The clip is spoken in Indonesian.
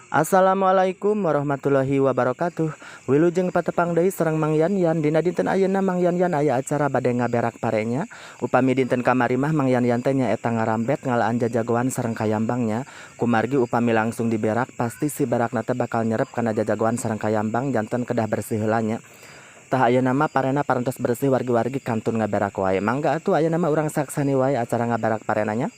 Assalamualaikum warahmatullahi wabarakatuh. Wilujeng patepang deui sareng Mang Yanyan. Dina dinten ayeuna Mang Yanyan aya acara bade ngaberak parenya. Upami dinten kamari mah Mang Yanyan teh nyaeta ngarambet ngalaan jajagoan sareng kayambangnya. Kumargi upami langsung diberak pasti si berakna teh bakal nyerep kana jajagoan sareng kayambang janten kedah bersih heula nya. Tah ayeuna mah parena parantos bersih wargi-wargi kantun ngaberak wae. Mangga atuh ayeuna mah urang saksani wae acara ngaberak parenanya.